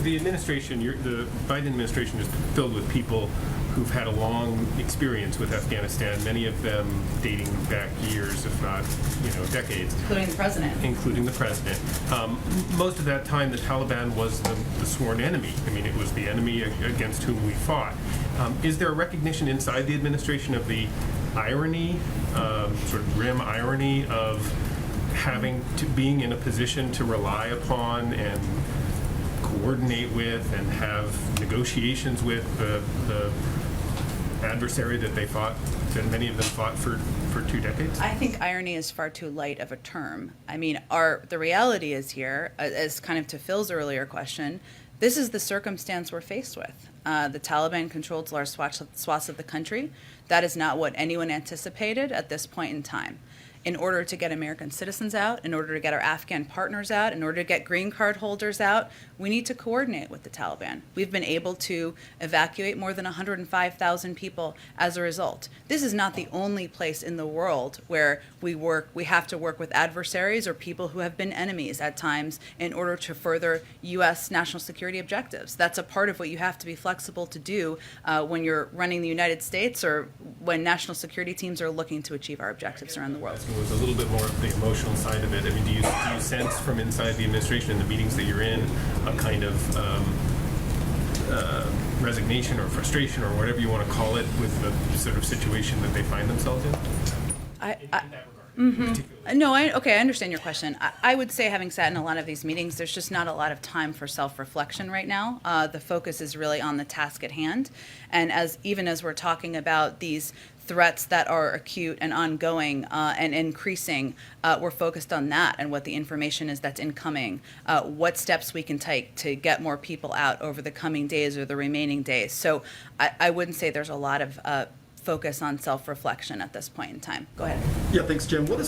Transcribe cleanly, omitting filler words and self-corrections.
the administration, the Biden administration is filled with people who've had a long experience with Afghanistan, many of them dating back years, if not, decades. Including the president. Including the president. Most of that time, the Taliban was the sworn enemy. I mean, it was the enemy against whom we fought. Is there a recognition inside the administration of the irony, sort of grim irony of being in a position to rely upon and coordinate with and have negotiations with the adversary that that many of them fought for 2 decades? I think irony is far too light of a term. I mean, the reality is here, as kind of to Phil's earlier question, this is the circumstance we're faced with. The Taliban controls large swaths of the country. That is not what anyone anticipated at this point in time. In order to get American citizens out, in order to get our Afghan partners out, in order to get green card holders out, we need to coordinate with the Taliban. We've been able to evacuate more than 105,000 people as a result. This is not the only place in the world where we have to work with adversaries or people who have been enemies at times in order to further U.S. national security objectives. That's a part of what you have to be flexible to do when you're running the United States or when national security teams are looking to achieve our objectives around the world. Was a little bit more of the emotional side of it. I mean, do you sense from inside the administration and the meetings that you're in a kind of resignation or frustration or whatever you want to call it with the sort of situation that they find themselves in? In that regard. Mm-hmm. No, I understand your question. I would say, having sat in a lot of these meetings, there's just not a lot of time for self-reflection right now. The focus is really on the task at hand. And even as we're talking about these threats that are acute and ongoing and increasing, we're focused on that and what the information is that's incoming, what steps we can take to get more people out over the coming days or the remaining days. So I wouldn't say there's a lot of focus on self-reflection at this point in time. Go ahead. Yeah, thanks, Jim. What is